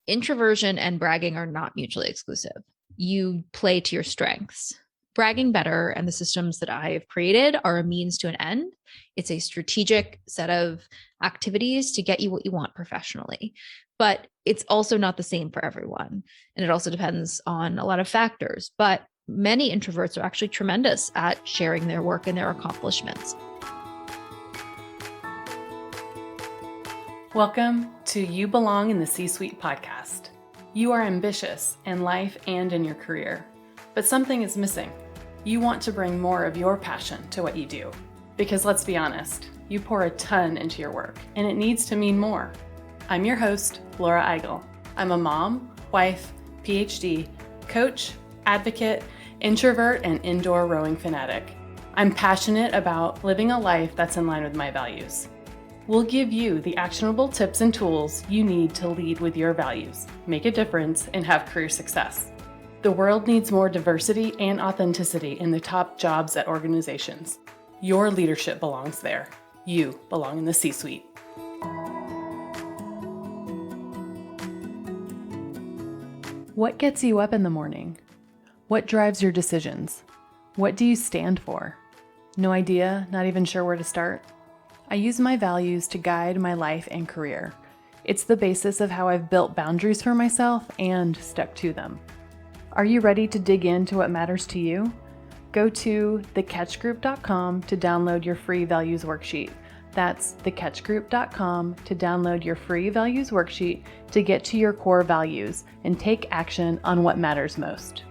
Introversion and bragging are not mutually exclusive. You play to your strengths. Bragging better and the systems that I have created are a means to an end. It's a strategic set of activities to get you what you want professionally. But it's also not the same for everyone. And it also depends on a lot of factors. But many introverts are actually tremendous at sharing their work and their accomplishments. Welcome to You Belong in the C-Suite podcast. You are ambitious in life and in your career, but something is missing. You want to bring more of your passion to what you do. Because let's be honest, you pour a ton into your work, and it needs to mean more. I'm your host, Laura Eigel. I'm a mom, wife, PhD, coach, advocate, introvert, and indoor rowing fanatic. I'm passionate about living a life that's in line with my values. We'll give you the actionable tips and tools you need to lead with your values, make a difference, and have career success. The world needs more diversity and authenticity in the top jobs at organizations. Your leadership belongs there. You belong in the C-Suite. What gets you up in the morning? What drives your decisions? What do you stand for? No idea, not even sure where to start? I use my values to guide my life and career. It's the basis of how I've built boundaries for myself and stuck to them. Are you ready to dig into what matters to you? Go to thecatchgroup.com to download your free values worksheet. That's thecatchgroup.com to download your free values worksheet to get to your core values and take action on what matters most.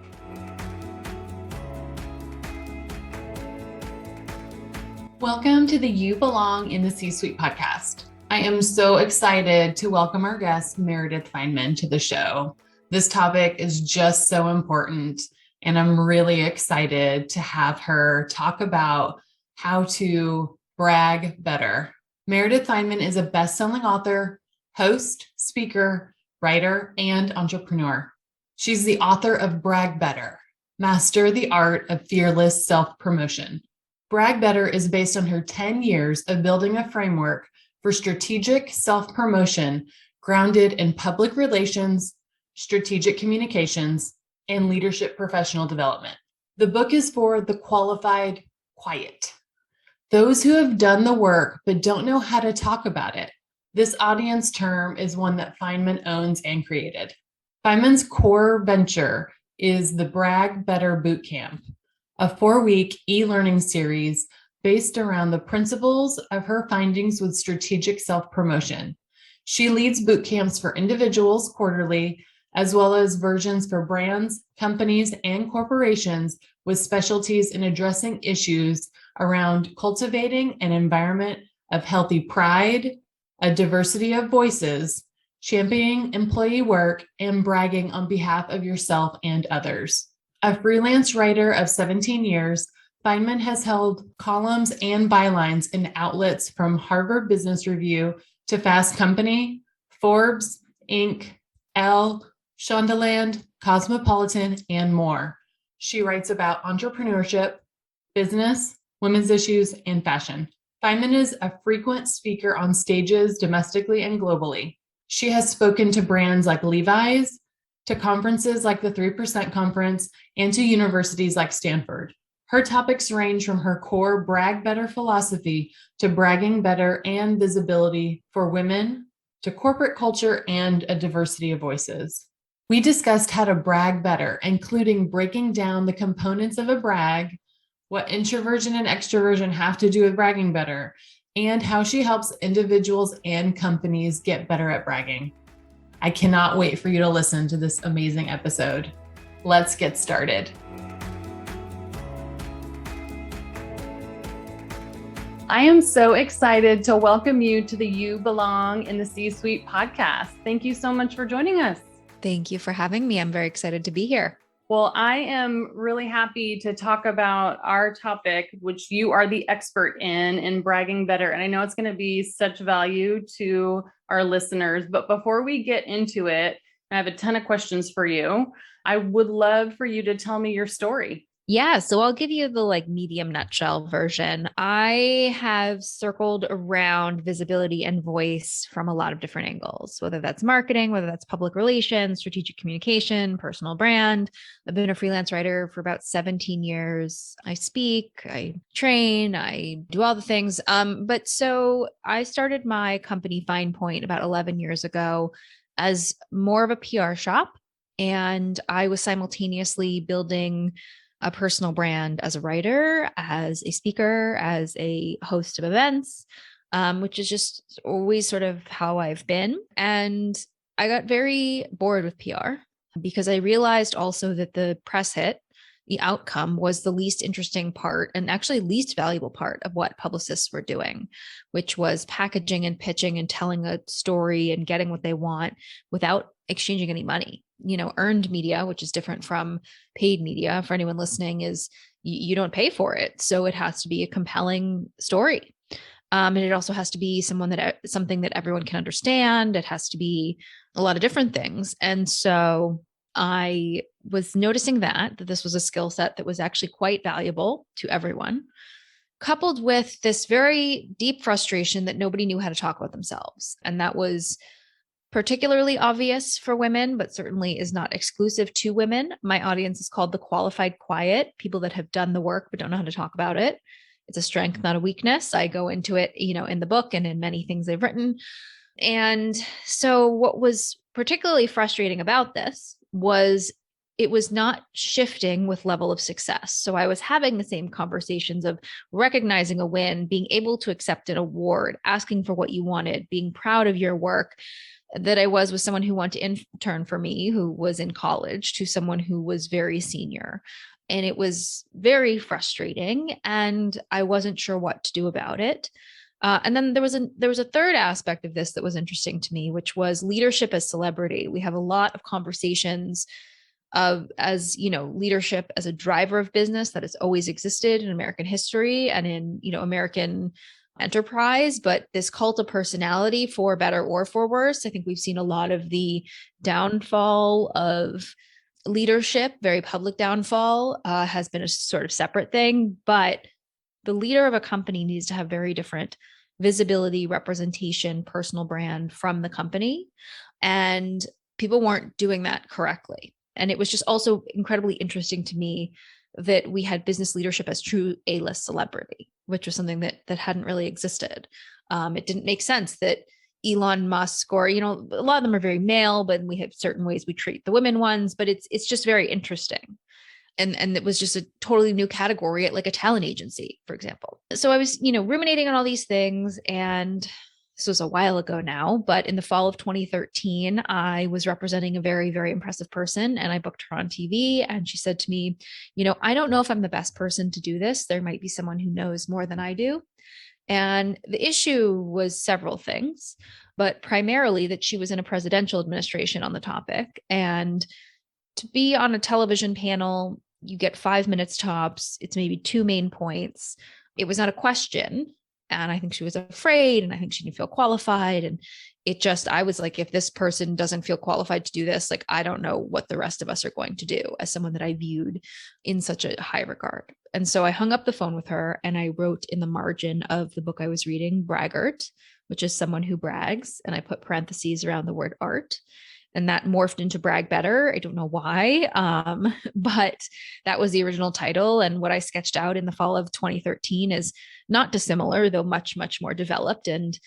Welcome to the You Belong in the C-Suite podcast. I am so excited to welcome our guest, Meredith Fineman, to the show. This topic is just so important, and I'm really excited to have her talk about how to brag better. Meredith Fineman is a best-selling author, host, speaker, writer, and entrepreneur. She's the author of Brag Better, Master the Art of Fearless Self-Promotion. Brag Better is based on her 10 years of building a framework for strategic self-promotion grounded in public relations, strategic communications, and leadership professional development. The book is for the qualified quiet, those who have done the work but don't know how to talk about it. This audience term is one that Fineman owns and created. Fineman's core venture is the Brag Better Bootcamp, a 4-week e-learning series based around the principles of her findings with strategic self-promotion. She leads boot camps for individuals quarterly, as well as versions for brands, companies, and corporations with specialties in addressing issues around cultivating an environment of healthy pride, a diversity of voices, championing employee work, and bragging on behalf of yourself and others. A freelance writer of 17 years, Fineman has held columns and bylines in outlets from Harvard Business Review to Fast Company, Forbes, Inc., Elle, Shondaland, Cosmopolitan, and more. She writes about entrepreneurship, business, women's issues, and fashion. Fineman is a frequent speaker on stages domestically and globally. She has spoken to brands like Levi's, to conferences like the 3% Conference, and to universities like Stanford. Her topics range from her core Brag Better philosophy to bragging better and visibility for women, to corporate culture and a diversity of voices. We discussed how to brag better, including breaking down the components of a brag, what introversion and extroversion have to do with bragging better, and how she helps individuals and companies get better at bragging. I cannot wait for you to listen to this amazing episode. Let's get started. I am so excited to welcome you to the You Belong in the C-Suite podcast. Thank you so much for joining us. Thank you for having me. I'm very excited to be here. Well, I am really happy to talk about our topic, which you are the expert in bragging better. And I know it's going to be such value to our listeners. But before we get into it, I have a ton of questions for you. I would love for you to tell me your story. Yeah, so I'll give you the like medium nutshell version. I have circled around visibility and voice from a lot of different angles, whether that's marketing, whether that's public relations, strategic communication, personal brand. I've been a freelance writer for about 17 years. I speak, I train, I do all the things. But so I started my company Fine Point about 11 years ago as more of a PR shop. And I was simultaneously building a personal brand as a writer, as a speaker, as a host of events, which is just always sort of how I've been. And I got very bored with PR because I realized also that the press hit, the outcome was the least interesting part and actually least valuable part of what publicists were doing, which was packaging and pitching and telling a story and getting what they want without exchanging any money. Earned media, which is different from paid media for anyone listening, is you don't pay for it. So it has to be a compelling story. And it also has to be something that everyone can understand. It has to be a lot of different things. And so I was noticing that this was a skill set that was actually quite valuable to everyone, coupled with this very deep frustration that nobody knew how to talk about themselves. And that was particularly obvious for women, but certainly is not exclusive to women. My audience is called the qualified quiet, people that have done the work but don't know how to talk about it. It's a strength, not a weakness. I go into it, in the book and in many things I've written. And so what was particularly frustrating about this was it was not shifting with level of success. So I was having the same conversations of recognizing a win, being able to accept an award, asking for what you wanted, being proud of your work, that I was with someone who wanted to intern for me, who was in college, to someone who was very senior. And it was very frustrating. And I wasn't sure what to do about it. And then there was a third aspect of this that was interesting to me, which was leadership as celebrity. We have a lot of conversations of as leadership as a driver of business that has always existed in American history and in American enterprise, but this cult of personality, for better or for worse, I think we've seen a lot of the downfall of leadership, very public downfall, has been a sort of separate thing. But the leader of a company needs to have very different visibility, representation, personal brand from the company. And people weren't doing that correctly. And it was just also incredibly interesting to me that we had business leadership as true A-list celebrity, which was something that hadn't really existed. It didn't make sense that Elon Musk, or a lot of them are very male, but we have certain ways we treat the women ones. But it's just very interesting. And it was just a totally new category at like a talent agency, for example. So I was, ruminating on all these things, and this was a while ago now, but in the fall of 2013, I was representing a very, very impressive person, and I booked her on TV. And she said to me, I don't know if I'm the best person to do this. There might be someone who knows more than I do. And the issue was several things, but primarily that she was in a presidential administration on the topic. And to be on a television panel, you get 5 minutes tops. It's maybe two main points. It was not a question. And I think she was afraid, and I think she didn't feel qualified. And I was like, if this person doesn't feel qualified to do this, like, I don't know what the rest of us are going to do, as someone that I viewed in such a high regard. And so I hung up the phone with her, and I wrote in the margin of the book I was reading, braggart, which is someone who brags. And I put parentheses around the word art. And that morphed into brag better. I don't know why, but that was the original title. And what I sketched out in the fall of 2013 is not dissimilar, though much, much more developed and,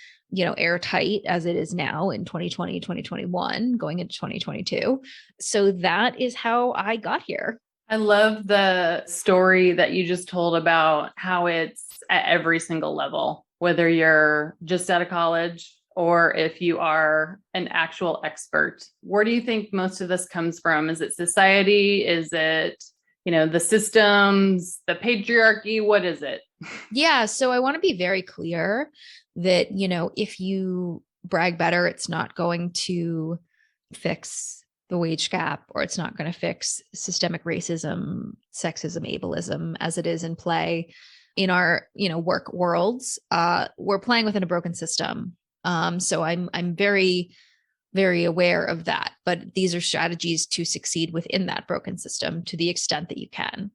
airtight as it is now in 2020, 2021, going into 2022. So that is how I got here. I love the story that you just told about how it's at every single level, whether you're just out of college or if you are an actual expert. Where do you think most of this comes from? Is it society? Is it, the systems, the patriarchy? What is it? Yeah. So I want to be very clear that, if you brag better, it's not going to fix the wage gap, or it's not going to fix systemic racism, sexism, ableism as it is in play in our, work worlds. We're playing within a broken system. So I'm very, very aware of that. But these are strategies to succeed within that broken system to the extent that you can.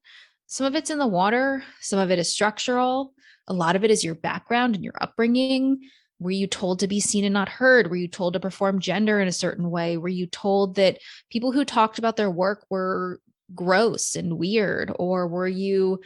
Some of it's in the water, some of it is structural. A lot of it is your background and your upbringing. Were you told to be seen and not heard? Were you told to perform gender in a certain way? Were you told that people who talked about their work were gross and weird? Or were you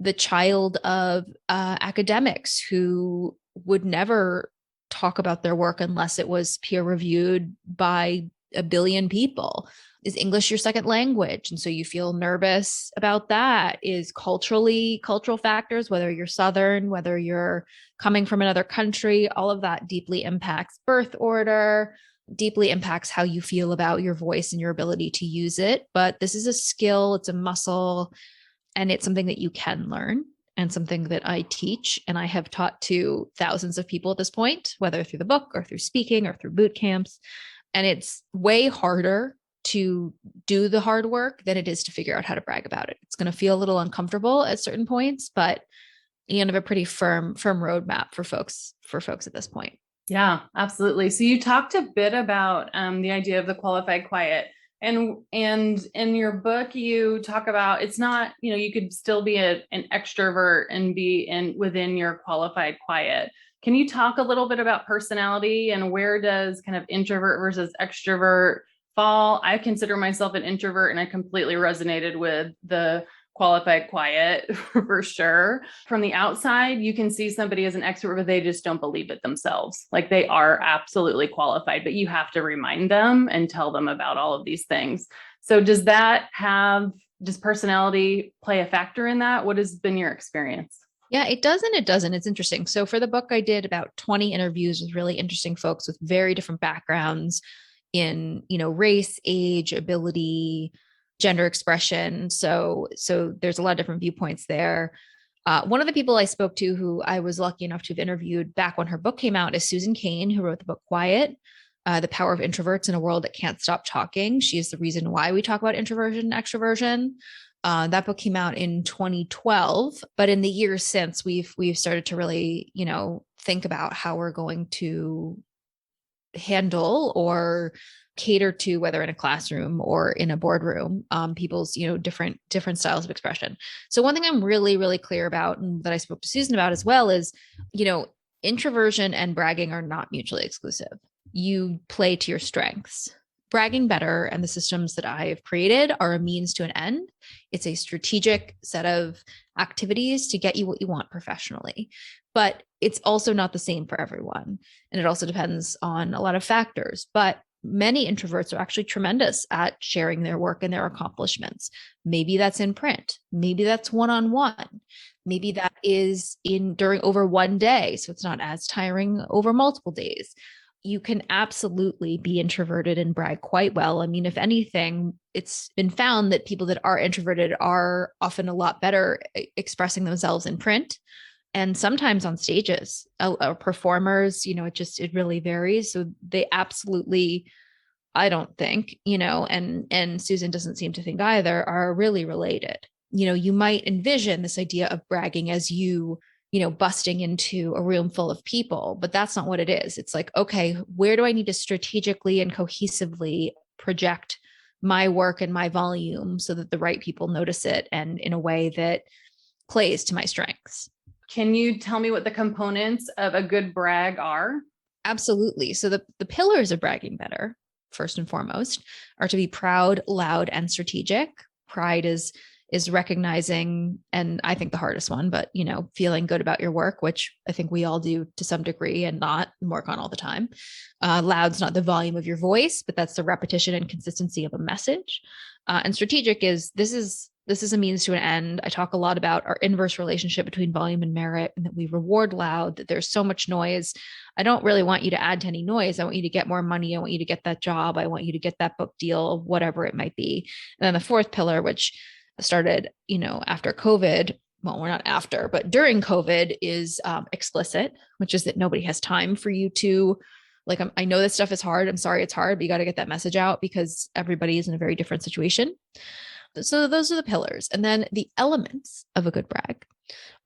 the child of academics who would never talk about their work unless it was peer reviewed by a billion people? Is English your second language? And so you feel nervous about that. Is cultural factors, whether you're Southern, whether you're coming from another country, all of that deeply impacts birth order, deeply impacts how you feel about your voice and your ability to use it. But this is a skill, it's a muscle, and it's something that you can learn and something that I teach. And I have taught to thousands of people at this point, whether through the book or through speaking or through boot camps. And it's way harder to do the hard work than it is to figure out how to brag about it. It's going to feel a little uncomfortable at certain points, but you have a pretty firm roadmap for folks at this point. Yeah, absolutely. So you talked a bit about the idea of the qualified quiet. And in your book, you talk about it's not, you could still be an extrovert and be within your qualified quiet. Can you talk a little bit about personality and where does kind of introvert versus extrovert fall? I consider myself an introvert and I completely resonated with the qualified quiet for sure. From the outside, you can see somebody as an extrovert, but they just don't believe it themselves. Like they are absolutely qualified, but you have to remind them and tell them about all of these things. So does personality play a factor in that? What has been your experience? Yeah, it does and it doesn't. It's interesting. So for the book, I did about 20 interviews with really interesting folks with very different backgrounds in, race, age, ability, gender expression. So there's a lot of different viewpoints there. One of the people I spoke to who I was lucky enough to have interviewed back when her book came out is Susan Cain, who wrote the book Quiet, The Power of Introverts in a World That Can't Stop Talking. She is the reason why we talk about introversion and extroversion. That book came out in 2012, but in the years since we've started to really, think about how we're going to handle or cater to, whether in a classroom or in a boardroom, people's different styles of expression. So one thing I'm really, really clear about, and that I spoke to Susan about as well, is introversion and bragging are not mutually exclusive. You play to your strengths. Bragging better and the systems that I have created are a means to an end. It's a strategic set of activities to get you what you want professionally. But it's also not the same for everyone. And it also depends on a lot of factors. But many introverts are actually tremendous at sharing their work and their accomplishments. Maybe that's in print. Maybe that's one-on-one. Maybe that is during over one day. So it's not as tiring over multiple days. You can absolutely be introverted and brag quite well. I mean, if anything, it's been found that people that are introverted are often a lot better expressing themselves in print and sometimes on stages. Performers, it really varies. So they absolutely, I don't think, and Susan doesn't seem to think either, are really related. You might envision this idea of bragging as you busting into a room full of people, but that's not what it is. It's like, okay, where do I need to strategically and cohesively project my work and my volume so that the right people notice it and in a way that plays to my strengths? Can you tell me what the components of a good brag are? Absolutely. So the pillars of bragging better, first and foremost, are to be proud, loud, and strategic. Pride is recognizing, and I think the hardest one, but feeling good about your work, which I think we all do to some degree and not work on all the time. Loud's not the volume of your voice, but that's the repetition and consistency of a message. And strategic is this is a means to an end. I talk a lot about our inverse relationship between volume and merit, and that we reward loud, that there's so much noise. I don't really want you to add to any noise. I want you to get more money. I want you to get that job. I want you to get that book deal, whatever it might be. And then the fourth pillar, which started, after COVID. Well, we're not after, but during COVID is explicit, which is that nobody has time for you to I know this stuff is hard. I'm sorry it's hard, but you got to get that message out because everybody is in a very different situation. So those are the pillars. And then the elements of a good brag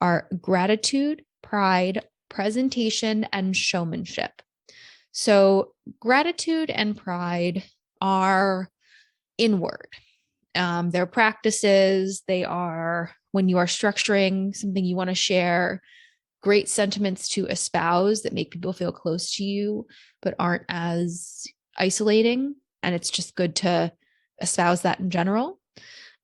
are gratitude, pride, presentation, and showmanship. So gratitude and pride are inward. their practices. They are, when you are structuring something you want to share, great sentiments to espouse that make people feel close to you, but aren't as isolating. And it's just good to espouse that in general.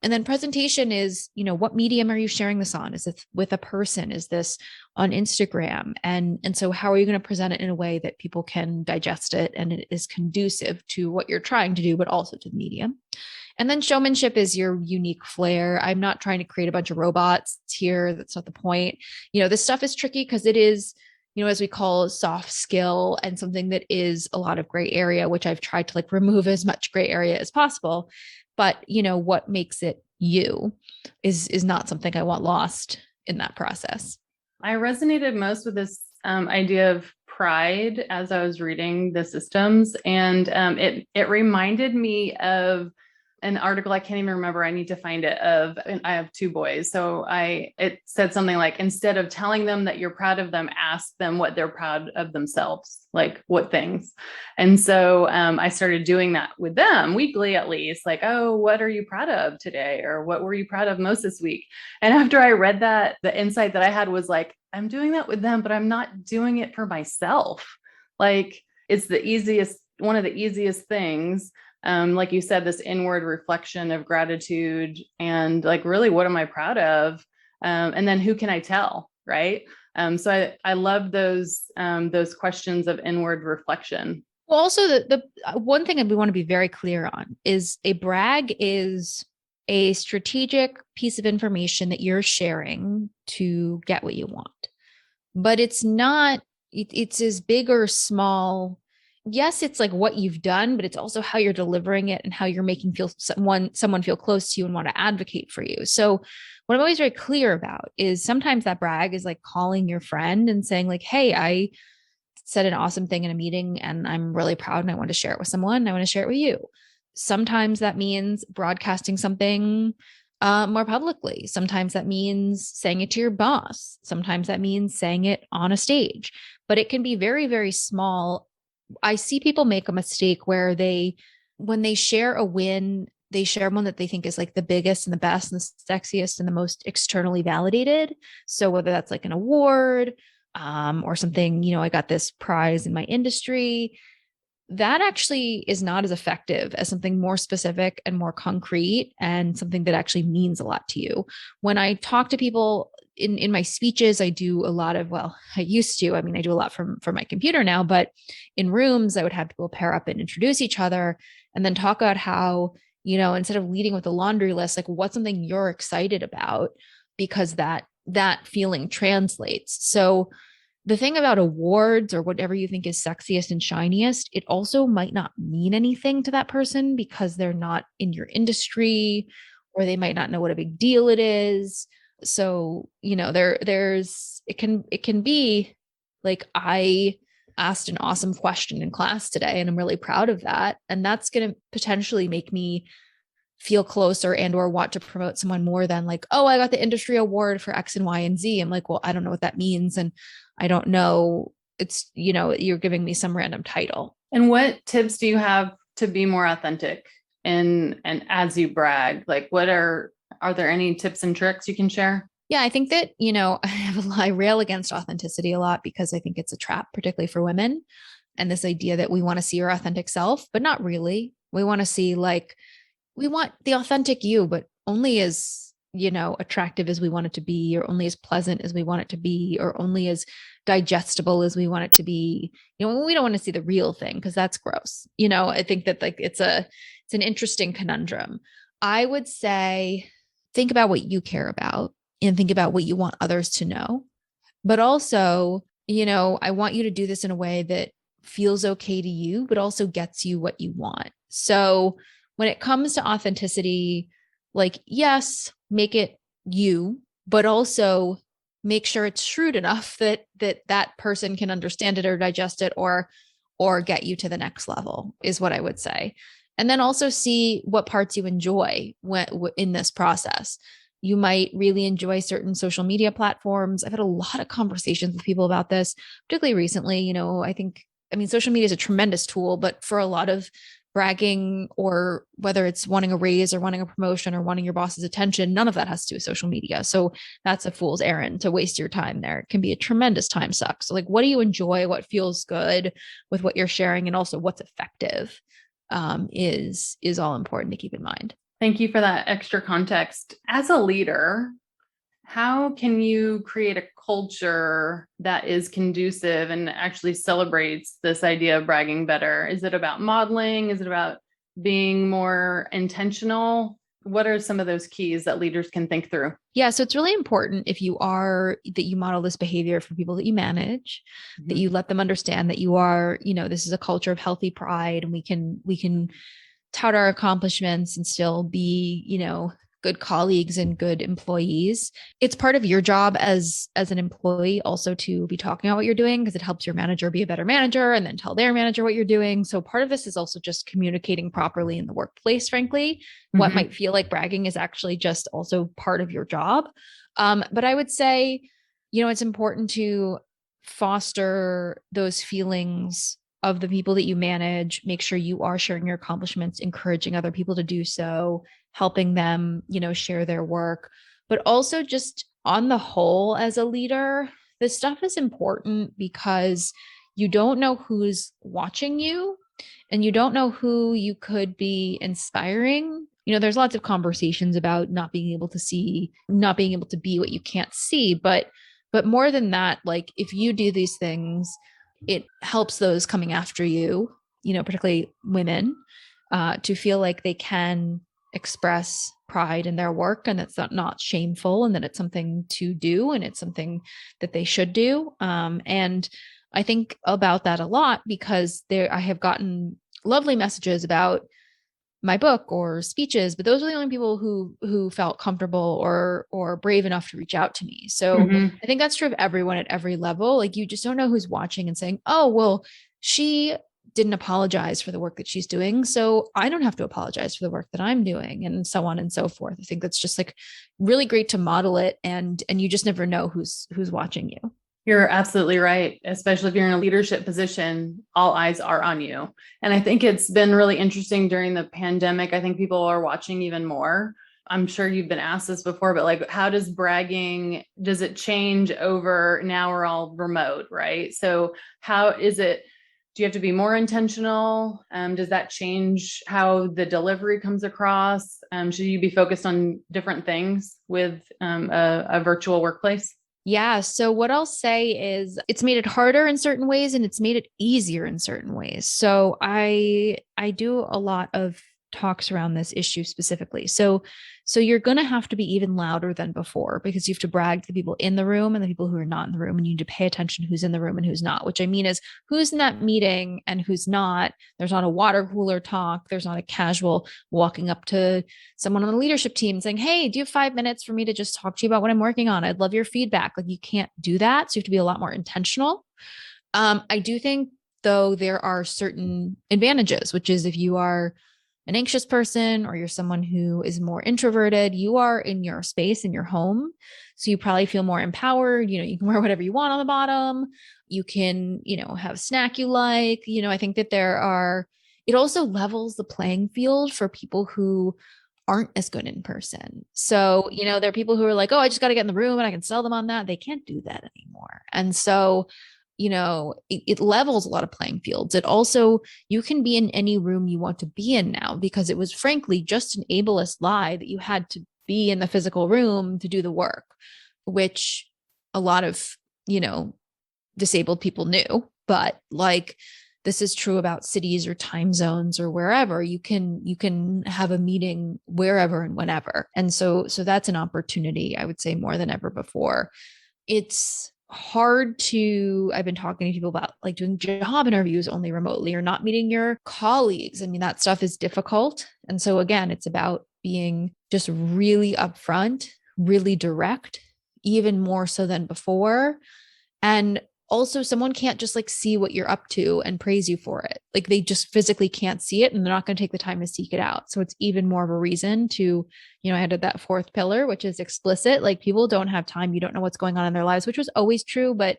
And then presentation is, what medium are you sharing this on? Is it with a person? Is this on Instagram? And so how are you going to present it in a way that people can digest it and it is conducive to what you're trying to do, but also to the medium? And then showmanship is your unique flair. I'm not trying to create a bunch of robots here. That's not the point. This stuff is tricky because it is, as we call soft skill, and something that is a lot of gray area, which I've tried to remove as much gray area as possible. But, what makes it you is not something I want lost in that process. I resonated most with this idea of pride as I was reading the systems. And it reminded me of an article, I can't even remember, I need to find it, and I have 2 boys. So it said something like, instead of telling them that you're proud of them, ask them what they're proud of themselves, like what things. And so I started doing that with them weekly, at least, like, oh, what are you proud of today? Or what were you proud of most this week? And after I read that, the insight that I had was like, I'm doing that with them, but I'm not doing it for myself. Like, it's one of the easiest things. Like you said, this inward reflection of gratitude and really, what am I proud of? And then who can I tell? Right. So I love those questions of inward reflection. Well, also the one thing that we want to be very clear on is a brag is a strategic piece of information that you're sharing to get what you want, but it's not, it's as big or small. Yes, it's what you've done, but it's also how you're delivering it and how you're making someone feel close to you and want to advocate for you. So what I'm always very clear about is sometimes that brag is calling your friend and saying hey, I said an awesome thing in a meeting and I'm really proud and I want to share it with someone. And I want to share it with you. Sometimes that means broadcasting something more publicly. Sometimes that means saying it to your boss. Sometimes that means saying it on a stage, but it can be very, very small. I see people make a mistake where when they share a win, they share one that they think is the biggest and the best and the sexiest and the most externally validated. So whether that's an award or something, I got this prize in my industry, that actually is not as effective as something more specific and more concrete and something that actually means a lot to you. When I talk to people in my speeches, I do a lot of, I used to, I do a lot from my computer now, but in rooms, I would have people pair up and introduce each other and then talk about how, instead of leading with a laundry list, what's something you're excited about, because that feeling translates. So the thing about awards or whatever you think is sexiest and shiniest, it also might not mean anything to that person because they're not in your industry, or they might not know what a big deal it is. So, it can be I asked an awesome question in class today and I'm really proud of that. And that's going to potentially make me feel closer and or want to promote someone more than oh, I got the industry award for X and Y and Z. I'm well, I don't know what that means. And I don't know. It's, you're giving me some random title. And what tips do you have to be more authentic and as you brag? Are there any tips and tricks you can share? Yeah, I think that, I rail against authenticity a lot because I think it's a trap, particularly for women. And this idea that we want to see your authentic self, but not really. We want to see we want the authentic you, but only as, attractive as we want it to be, or only as pleasant as we want it to be, or only as digestible as we want it to be. We don't want to see the real thing because that's gross. I think that it's an interesting conundrum. I would say, think about what you care about and think about what you want others to know. But also, I want you to do this in a way that feels okay to you, but also gets you what you want. So when it comes to authenticity, yes, make it you, but also make sure it's shrewd enough that person can understand it or digest it or get you to the next level is what I would say. And then also see what parts you enjoy in this process. You might really enjoy certain social media platforms. I've had a lot of conversations with people about this, particularly recently. I think, social media is a tremendous tool, but for a lot of bragging, or whether it's wanting a raise or wanting a promotion or wanting your boss's attention, none of that has to do with social media. So that's a fool's errand to waste your time there. It can be a tremendous time suck. So like, what do you enjoy? What feels good with what you're sharing? And also what's effective is all important to keep in mind. Thank you for that extra context. As a leader, how can you create a culture that is conducive and actually celebrates this idea of bragging better? Is it about modeling? Is it about being more intentional? What are some of those keys that leaders can think through? Yeah, so it's really important if you are that you model this behavior for people that you manage, that you let them understand that you are, this is a culture of healthy pride, and we can tout our accomplishments and still be, good colleagues and good employees. It's part of your job as an employee also to be talking about what you're doing, because it helps your manager be a better manager and then tell their manager what you're doing. So part of this is also just communicating properly in the workplace, frankly. What might feel like bragging is actually just also part of your job. But I would say, it's important to foster those feelings of the people that you manage. Make sure you are sharing your accomplishments, encouraging other people to do so, helping them, share their work. But also just on the whole, as a leader, this stuff is important because you don't know who's watching you, and you don't know who you could be inspiring. There's lots of conversations about not being able to be what you can't see. But more than that, like if you do these things, it helps those coming after you, particularly women, to feel like they can express pride in their work, and that's not shameful, and that it's something to do, and it's something that they should do. And I think about that a lot because I have gotten lovely messages about my book or speeches, but those are the only people who felt comfortable or brave enough to reach out to me. So I think that's true of everyone at every level. Like, you just don't know who's watching and saying, oh, well, she didn't apologize for the work that she's doing, so I don't have to apologize for the work that I'm doing, and so on and so forth. I think that's just like really great to model it, and you just never know who's watching you. You're absolutely right. Especially if you're in a leadership position, all eyes are on you. And I think it's been really interesting during the pandemic. I think people are watching even more. I'm sure you've been asked this before, but like, how does it change over now we're all remote, right? So how is it, do you have to be more intentional? Does that change how the delivery comes across? Should you be focused on different things with a virtual workplace? Yeah. So what I'll say is it's made it harder in certain ways, and it's made it easier in certain ways. So I do a lot of talks around this issue specifically. So you're going to have to be even louder than before, because you have to brag to the people in the room and the people who are not in the room, and you need to pay attention to who's in the room and who's not, which I mean is who's in that meeting and who's not. There's not a water cooler talk. There's not a casual walking up to someone on the leadership team saying, hey, do you have 5 minutes for me to just talk to you about what I'm working on? I'd love your feedback. Like, you can't do that. So you have to be a lot more intentional. I do think, though, there are certain advantages, which is if you are an anxious person or you're someone who is more introverted, you are in your space, in your home. So you probably feel more empowered. You can wear whatever you want on the bottom. You can, have a snack you like. I think that it also levels the playing field for people who aren't as good in person. So, there are people who are like, oh, I just got to get in the room and I can sell them on that. They can't do that anymore. And so, it levels a lot of playing fields. It also, you can be in any room you want to be in now, because it was frankly just an ableist lie that you had to be in the physical room to do the work, which a lot of, disabled people knew. But like, this is true about cities or time zones or wherever. You can have a meeting wherever and whenever. And so that's an opportunity, I would say, more than ever before. It's hard I've been talking to people about like doing job interviews only remotely or not meeting your colleagues. I mean, that stuff is difficult. And so again, it's about being just really upfront, really direct, even more so than before. And also, someone can't just like see what you're up to and praise you for it. Like, they just physically can't see it, and they're not going to take the time to seek it out. So it's even more of a reason to, I added that fourth pillar, which is explicit. Like, people don't have time. You don't know what's going on in their lives, which was always true, but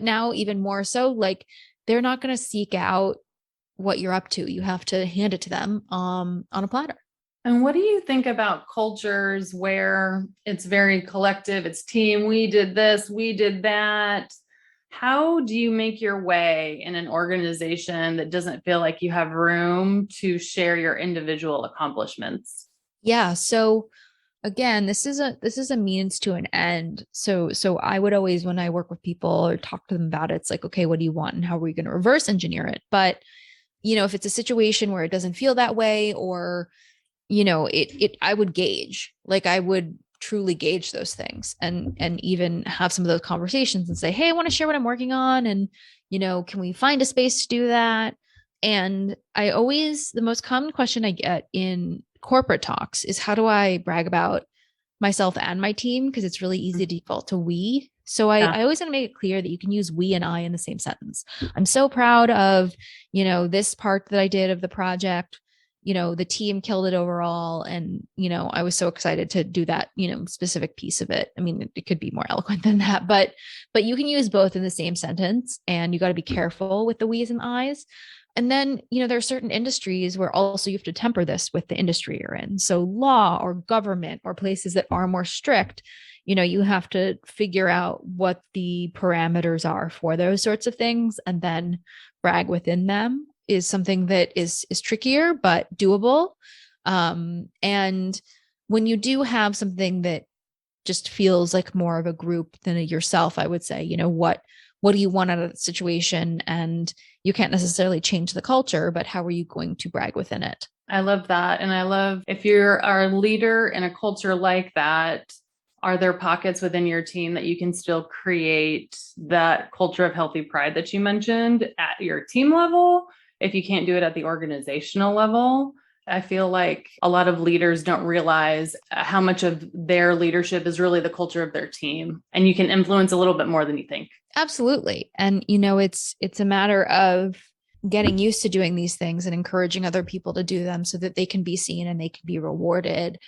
now even more so. Like, they're not going to seek out what you're up to. You have to hand it to them on a platter. And what do you think about cultures where it's very collective, it's team, we did this, we did that? How do you make your way in an organization that doesn't feel like you have room to share your individual accomplishments? Yeah. So again, this is a means to an end. So I would always, when I work with people or talk to them about it, it's like, okay, what do you want and how are we going to reverse engineer it? But if it's a situation where it doesn't feel that way, or I would gauge, like I would truly gauge those things, and even have some of those conversations and say, hey, I want to share what I'm working on, and can we find a space to do that? And the most common question I get in corporate talks is, how do I brag about myself and my team? Because it's really easy to default to we. So I always want to make it clear that you can use we and I in the same sentence. I'm so proud of, this part that I did of the project. The team killed it overall. And, I was so excited to do that, specific piece of it. I mean, it could be more eloquent than that, but you can use both in the same sentence, and you got to be careful with the we's and I's. And then, there are certain industries where also you have to temper this with the industry you're in. So law or government or places that are more strict, you have to figure out what the parameters are for those sorts of things, and then brag within them is something that is trickier, but doable. And when you do have something that just feels like more of a group than a yourself, I would say, what do you want out of the situation? And you can't necessarily change the culture, but how are you going to brag within it? I love that. And I love, if you're a leader in a culture like that, are there pockets within your team that you can still create that culture of healthy pride that you mentioned at your team level? If you can't do it at the organizational level, I feel like a lot of leaders don't realize how much of their leadership is really the culture of their team. And you can influence a little bit more than you think. Absolutely. And, it's a matter of getting used to doing these things and encouraging other people to do them so that they can be seen and they can be rewarded.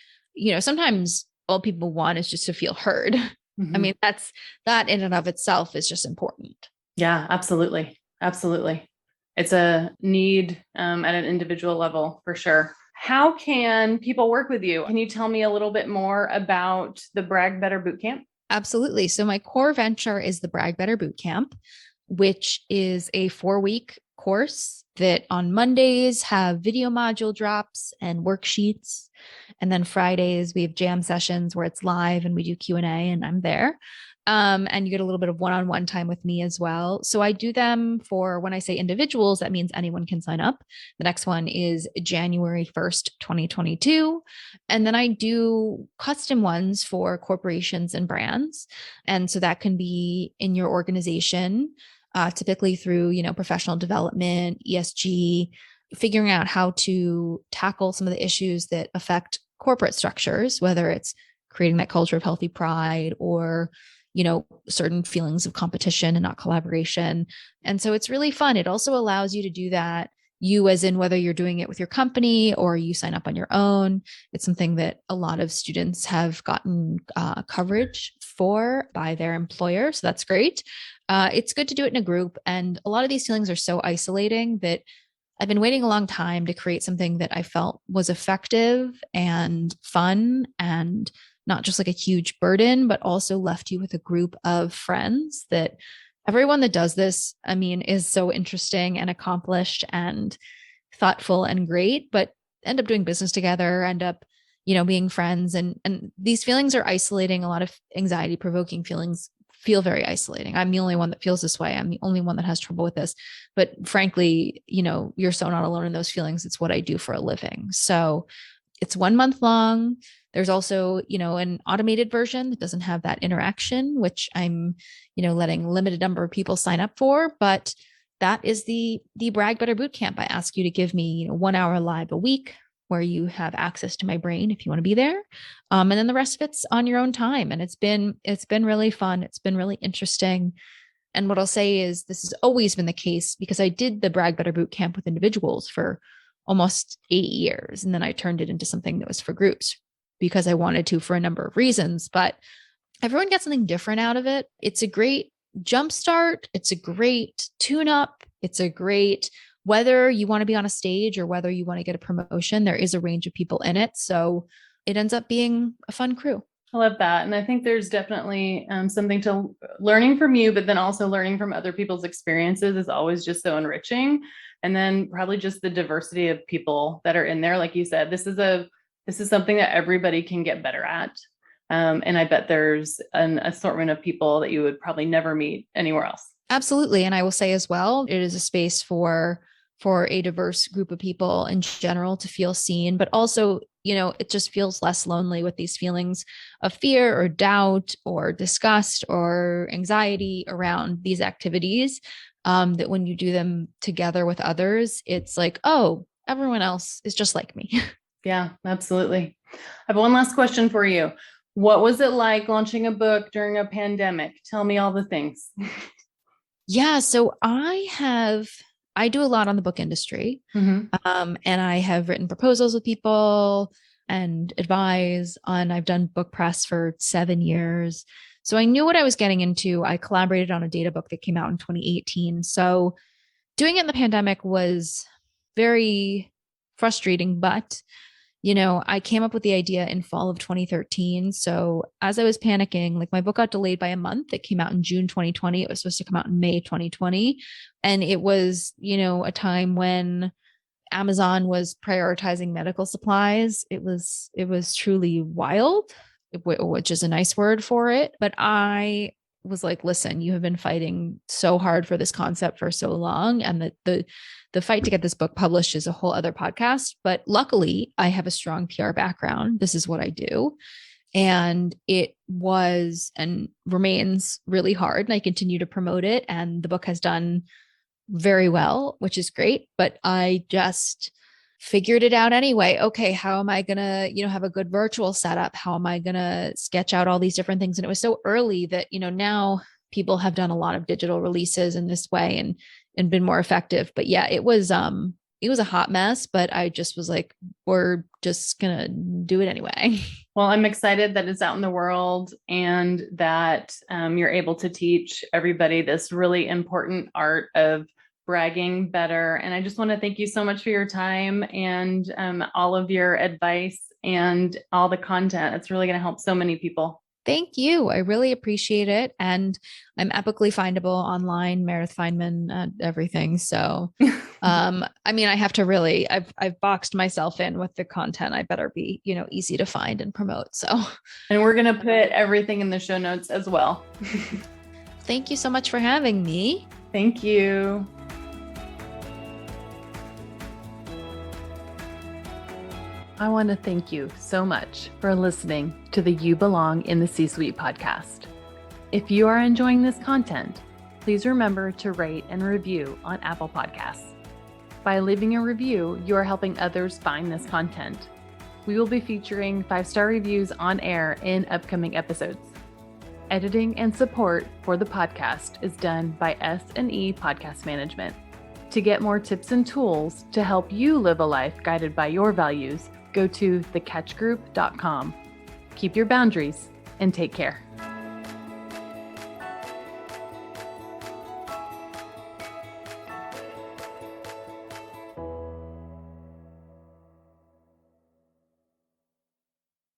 Sometimes all people want is just to feel heard. Mm-hmm. I mean, that in and of itself is just important. Yeah, absolutely. Absolutely. It's a need at an individual level for sure. How can people work with you? Can you tell me a little bit more about the Brag Better Bootcamp? Absolutely. So my core venture is the Brag Better Bootcamp, which is a 4-week course that on Mondays have video module drops and worksheets. And then Fridays we have jam sessions where it's live and we do Q&A and I'm there. And you get a little bit of one-on-one time with me as well. So I do them for, when I say individuals, that means anyone can sign up. The next one is January 1st, 2022. And then I do custom ones for corporations and brands. And so that can be in your organization, typically through, professional development, ESG, figuring out how to tackle some of the issues that affect corporate structures, whether it's creating that culture of healthy pride or certain feelings of competition and not collaboration. And so it's really fun. It also allows you to do that, you as in whether you're doing it with your company or you sign up on your own. It's something that a lot of students have gotten coverage for by their employer. So that's great. It's good to do it in a group. And a lot of these feelings are so isolating that I've been waiting a long time to create something that I felt was effective and fun and not just like a huge burden, but also left you with a group of friends that everyone that does this, I mean, is so interesting and accomplished and thoughtful and great, but end up doing business together, end up, being friends. And these feelings are isolating. A lot of anxiety provoking feelings feel very isolating. I'm the only one that feels this way. I'm the only one that has trouble with this. But frankly, you're so not alone in those feelings. It's what I do for a living. So it's 1 month long. There's also, an automated version that doesn't have that interaction, which I'm, letting limited number of people sign up for. But that is the Brag Better Bootcamp. I ask you to give me 1 hour live a week where you have access to my brain if you want to be there. And then the rest of it's on your own time. And it's been really fun. It's been really interesting. And what I'll say is this has always been the case because I did the Brag Better Bootcamp with individuals for almost 8 years. And then I turned it into something that was for groups because I wanted to for a number of reasons, but everyone gets something different out of it. It's a great jumpstart. It's a great tune up. It's a great whether you want to be on a stage or whether you want to get a promotion, there is a range of people in it. So it ends up being a fun crew. I love that. And I think there's definitely something to learning from you, but then also learning from other people's experiences is always just so enriching. And then probably just the diversity of people that are in there. Like you said, this is something that everybody can get better at. And I bet there's an assortment of people that you would probably never meet anywhere else. Absolutely. And I will say as well, it is a space for a diverse group of people in general to feel seen, but also, it just feels less lonely with these feelings of fear or doubt or disgust or anxiety around these activities. That when you do them together with others, it's like, oh, everyone else is just like me. Yeah, absolutely. I have one last question for you. What was it like launching a book during a pandemic? Tell me all the things. Yeah. So I do a lot on the book industry. Mm-hmm. And I have written proposals with people and I've done book press for 7 years. So I knew what I was getting into. I collaborated on a data book that came out in 2018. So doing it in the pandemic was very frustrating, but I came up with the idea in fall of 2013. So as I was panicking, like my book got delayed by a month. It came out in June 2020. It was supposed to come out in May 2020. And it was, a time when Amazon was prioritizing medical supplies. It was truly wild, which is a nice word for it. But I was like, listen, you have been fighting so hard for this concept for so long. And the fight to get this book published is a whole other podcast. But luckily, I have a strong PR background. This is what I do. And it was and remains really hard. And I continue to promote it. And the book has done very well, which is great. But I just figured it out anyway. Okay, how am I going to, have a good virtual setup? How am I going to sketch out all these different things? And it was so early that, now people have done a lot of digital releases in this way and been more effective. But yeah, it was a hot mess, but I just was like, we're just going to do it anyway. Well, I'm excited that it's out in the world and that you're able to teach everybody this really important art of bragging better. And I just want to thank you so much for your time and all of your advice and all the content. It's really going to help so many people. Thank you. I really appreciate it. And I'm epically findable online, Meredith Fineman, everything. So, I have to really, I've boxed myself in with the content. I better be, easy to find and promote. So, and we're going to put everything in the show notes as well. Thank you so much for having me. Thank you. I want to thank you so much for listening to the You Belong in the C-Suite podcast. If you are enjoying this content, please remember to rate and review on Apple Podcasts. By leaving a review, you are helping others find this content. We will be featuring 5-star reviews on air in upcoming episodes. Editing and support for the podcast is done by S&E Podcast Management. To get more tips and tools to help you live a life guided by your values, go to thecatchgroup.com. Keep your boundaries and take care.